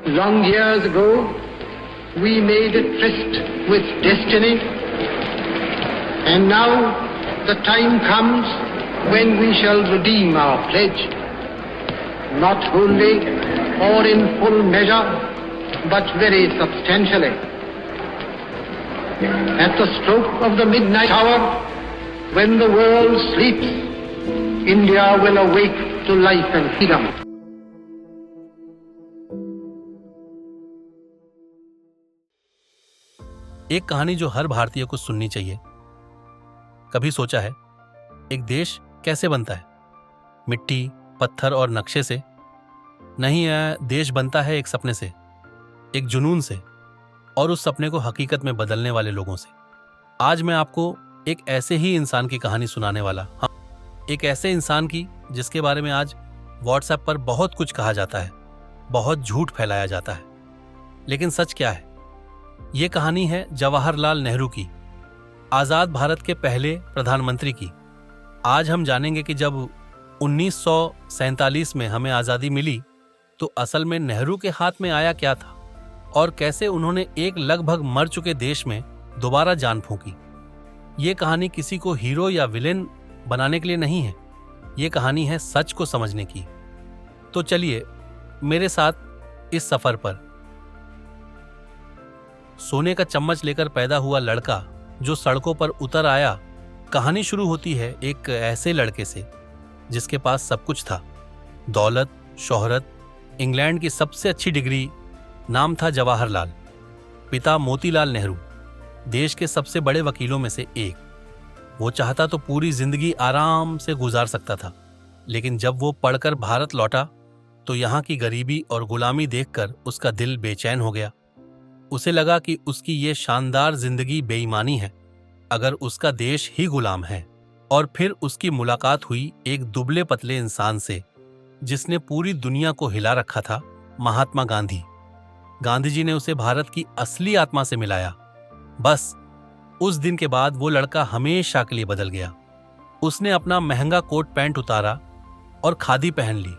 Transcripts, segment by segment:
Long years ago, we made a tryst with destiny, and now the time comes when we shall redeem our pledge, not wholly or in full measure, but very substantially. At the stroke of the midnight hour, when the world sleeps, India will awake to life and freedom. एक कहानी जो हर भारतीय को सुननी चाहिए। कभी सोचा है एक देश कैसे बनता है? मिट्टी, पत्थर और नक्शे से नहीं, यह देश बनता है एक सपने से, एक जुनून से, और उस सपने को हकीकत में बदलने वाले लोगों से। आज मैं आपको एक ऐसे ही इंसान की कहानी सुनाने वाला, एक ऐसे इंसान की जिसके बारे में आज व्हाट्सएप पर बहुत कुछ कहा जाता है, बहुत झूठ फैलाया जाता है, लेकिन सच क्या है? ये कहानी है जवाहरलाल नेहरू की, आजाद भारत के पहले प्रधानमंत्री की। आज हम जानेंगे कि जब 1947 में हमें आज़ादी मिली तो असल में नेहरू के हाथ में आया क्या था और कैसे उन्होंने एक लगभग मर चुके देश में दोबारा जान फूंकी। ये कहानी किसी को हीरो या विलेन बनाने के लिए नहीं है, ये कहानी है सच को समझने की। तो चलिए मेरे साथ इस सफर पर। सोने का चम्मच लेकर पैदा हुआ लड़का जो सड़कों पर उतर आया। कहानी शुरू होती है एक ऐसे लड़के से जिसके पास सब कुछ था, दौलत, शोहरत, इंग्लैंड की सबसे अच्छी डिग्री। नाम था जवाहरलाल। पिता मोतीलाल नेहरू, देश के सबसे बड़े वकीलों में से एक। वो चाहता तो पूरी जिंदगी आराम से गुजार सकता था, लेकिन जब वो पढ़कर भारत लौटा तो यहाँ की गरीबी और गुलामी देखकर उसका दिल बेचैन हो गया। उसे लगा कि उसकी ये शानदार जिंदगी बेईमानी है अगर उसका देश ही गुलाम है। और फिर उसकी मुलाकात हुई एक दुबले पतले इंसान से जिसने पूरी दुनिया को हिला रखा था, महात्मा गांधी। गांधी जी ने उसे भारत की असली आत्मा से मिलाया। बस उस दिन के बाद वो लड़का हमेशा के लिए बदल गया। उसने अपना महंगा कोट पैंट उतारा और खादी पहन ली,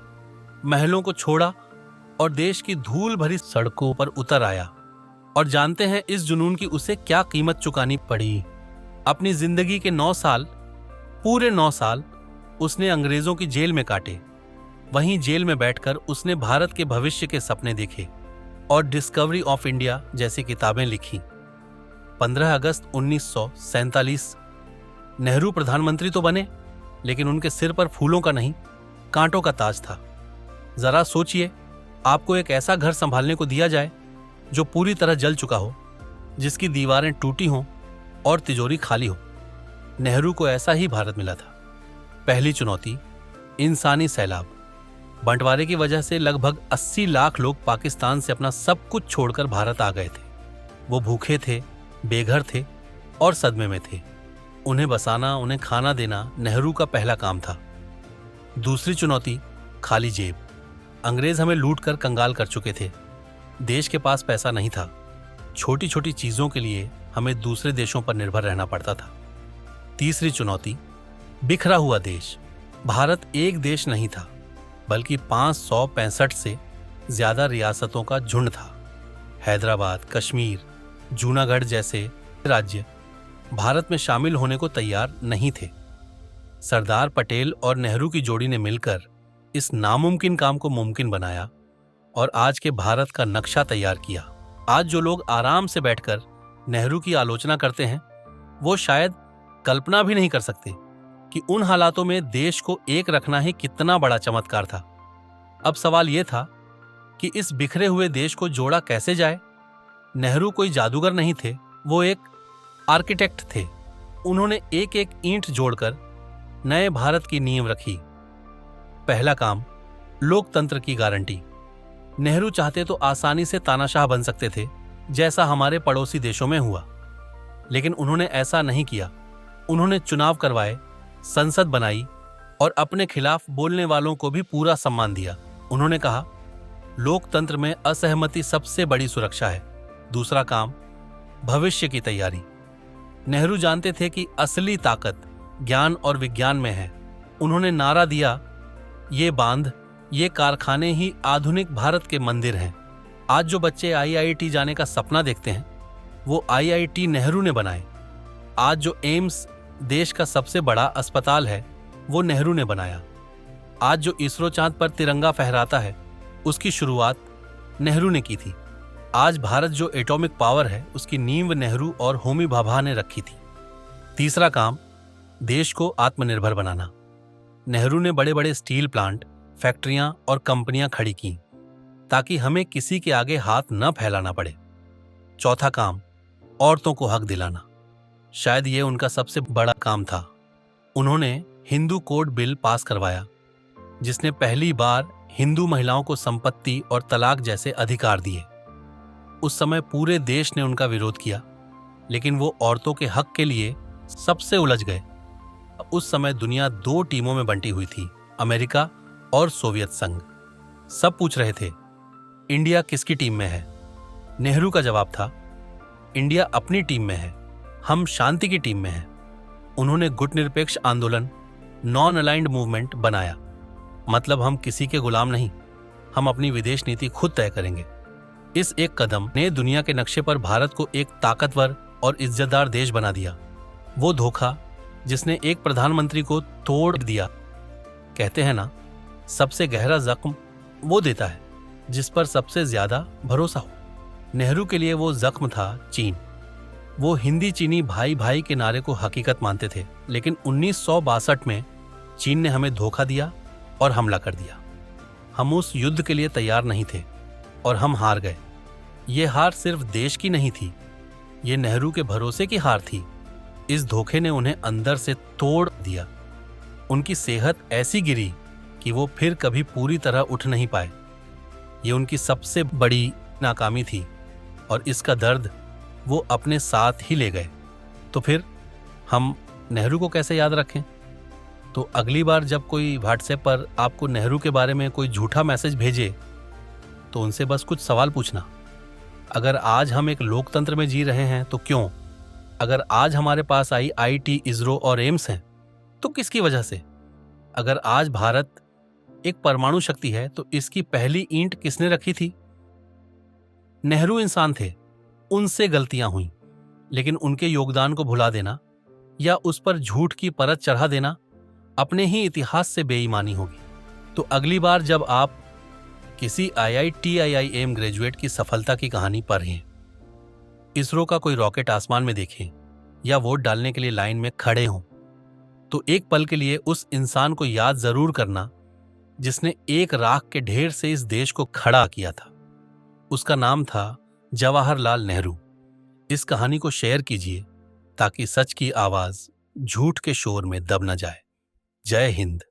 महलों को छोड़ा और देश की धूल भरी सड़कों पर उतर आया। और जानते हैं इस जुनून की उसे क्या कीमत चुकानी पड़ी? अपनी जिंदगी के 9 साल, पूरे 9 साल उसने अंग्रेजों की जेल में काटे। वहीं जेल में बैठकर उसने भारत के भविष्य के सपने देखे और डिस्कवरी ऑफ इंडिया जैसी किताबें लिखी। 15 अगस्त 1947 नेहरू प्रधानमंत्री तो बने, लेकिन उनके सिर पर फूलों का नहीं, कांटों का ताज था। जरा सोचिए, आपको एक ऐसा घर संभालने को दिया जाए जो पूरी तरह जल चुका हो, जिसकी दीवारें टूटी हों और तिजोरी खाली हो। नेहरू को ऐसा ही भारत मिला था। पहली चुनौती, इंसानी सैलाब। बंटवारे की वजह से लगभग 80 लाख लोग पाकिस्तान से अपना सब कुछ छोड़कर भारत आ गए थे। वो भूखे थे, बेघर थे और सदमे में थे। उन्हें बसाना, उन्हें खाना देना नेहरू का पहला काम था। दूसरी चुनौती, खाली जेब। अंग्रेज हमें लूट कर कंगाल कर चुके थे। देश के पास पैसा नहीं था। छोटी छोटी चीजों के लिए हमें दूसरे देशों पर निर्भर रहना पड़ता था। तीसरी चुनौती, बिखरा हुआ देश। भारत एक देश नहीं था, बल्कि 565 से ज्यादा रियासतों का झुंड था। हैदराबाद, कश्मीर, जूनागढ़ जैसे राज्य भारत में शामिल होने को तैयार नहीं थे। सरदार पटेल और नेहरू की जोड़ी ने मिलकर इस नामुमकिन काम को मुमकिन बनाया और आज के भारत का नक्शा तैयार किया। आज जो लोग आराम से बैठकर नेहरू की आलोचना करते हैं, वो शायद कल्पना भी नहीं कर सकते कि उन हालातों में देश को एक रखना ही कितना बड़ा चमत्कार था। अब सवाल ये था कि इस बिखरे हुए देश को जोड़ा कैसे जाए। नेहरू कोई जादूगर नहीं थे, वो एक आर्किटेक्ट थे। उन्होंने एक एक ईंट जोड़कर नए भारत की नींव रखी। पहला काम, लोकतंत्र की गारंटी। नेहरू चाहते तो आसानी से तानाशाह बन सकते थे, जैसा हमारे पड़ोसी देशों में हुआ, लेकिन उन्होंने ऐसा नहीं किया। उन्होंने चुनाव करवाए, संसद बनाई और अपने खिलाफ बोलने वालों को भी पूरा सम्मान दिया। उन्होंने कहा, लोकतंत्र में असहमति सबसे बड़ी सुरक्षा है। दूसरा काम, भविष्य की तैयारी। नेहरू जानते थे कि असली ताकत ज्ञान और विज्ञान में है। उन्होंने नारा दिया, ये बांध, ये कारखाने ही आधुनिक भारत के मंदिर हैं। आज जो बच्चे आईआईटी जाने का सपना देखते हैं वो आईआईटी नेहरू ने बनाए। आज जो एम्स देश का सबसे बड़ा अस्पताल है वो नेहरू ने बनाया। आज जो इसरो चांद पर तिरंगा फहराता है उसकी शुरुआत नेहरू ने की थी। आज भारत जो एटॉमिक पावर है उसकी नींव नेहरू और होमी भाभा ने रखी थी। तीसरा काम, देश को आत्मनिर्भर बनाना। नेहरू ने बड़े बड़े स्टील प्लांट, फैक्ट्रियां और कंपनियां खड़ी की ताकि हमें किसी के आगे हाथ न फैलाना पड़े। चौथा काम, औरतों को हक दिलाना। शायद ये उनका सबसे बड़ा काम था। उन्होंने हिंदू कोड बिल पास करवाया जिसने पहली बार हिंदू महिलाओं को संपत्ति और तलाक जैसे अधिकार दिए। उस समय पूरे देश ने उनका विरोध किया, लेकिन वो औरतों के हक के लिए सबसे उलझ गए। उस समय दुनिया 2 टीमों में बंटी हुई थी, अमेरिका और सोवियत संघ। सब पूछ रहे थे इंडिया किसकी टीम में है। नेहरू का जवाब था इंडिया अपनी टीम में है, हम शांति की टीम में हैं। उन्होंने गुटनिरपेक्ष आंदोलन, नॉन अलाइंड मूवमेंट बनाया। मतलब हम किसी के गुलाम नहीं, हम अपनी विदेश नीति खुद तय करेंगे। इस एक कदम ने दुनिया के नक्शे पर भारत को एक ताकतवर और इज्जतदार देश बना दिया। वो धोखा जिसने एक प्रधानमंत्री को तोड़ दिया। कहते हैं ना, सबसे गहरा जख्म वो देता है जिस पर सबसे ज्यादा भरोसा हो। नेहरू के लिए वो जख्म था चीन। वो हिंदी चीनी भाई भाई के नारे को हकीकत मानते थे, लेकिन 1962 में चीन ने हमें धोखा दिया और हमला कर दिया। हम उस युद्ध के लिए तैयार नहीं थे और हम हार गए। ये हार सिर्फ देश की नहीं थी, ये नेहरू के भरोसे की हार थी। इस धोखे ने उन्हें अंदर से तोड़ दिया। उनकी सेहत ऐसी गिरी कि वो फिर कभी पूरी तरह उठ नहीं पाए। ये उनकी सबसे बड़ी नाकामी थी और इसका दर्द वो अपने साथ ही ले गए। तो फिर हम नेहरू को कैसे याद रखें? तो अगली बार जब कोई व्हाट्सएप पर आपको नेहरू के बारे में कोई झूठा मैसेज भेजे तो उनसे बस कुछ सवाल पूछना। अगर आज हम एक लोकतंत्र में जी रहे हैं तो क्यों? अगर आज हमारे पास आईआईटी, इसरो और एम्स हैं तो किसकी वजह से? अगर आज भारत एक परमाणु शक्ति है तो इसकी पहली ईंट किसने रखी थी? नेहरू इंसान थे, उनसे गलतियां हुई, लेकिन उनके योगदान को भुला देना या उस पर झूठ की परत चढ़ा देना अपने ही इतिहास से बेईमानी होगी। तो अगली बार जब आप किसी आईआईटी, आईआईएम ग्रेजुएट की सफलता की कहानी पढ़ें, इसरो का कोई रॉकेट आसमान में देखें या वोट डालने के लिए लाइन में खड़े हों, तो एक पल के लिए उस इंसान को याद जरूर करना जिसने एक राख के ढेर से इस देश को खड़ा किया था। उसका नाम था जवाहरलाल नेहरू। इस कहानी को शेयर कीजिए ताकि सच की आवाज झूठ के शोर में दब न जाए। जय हिंद।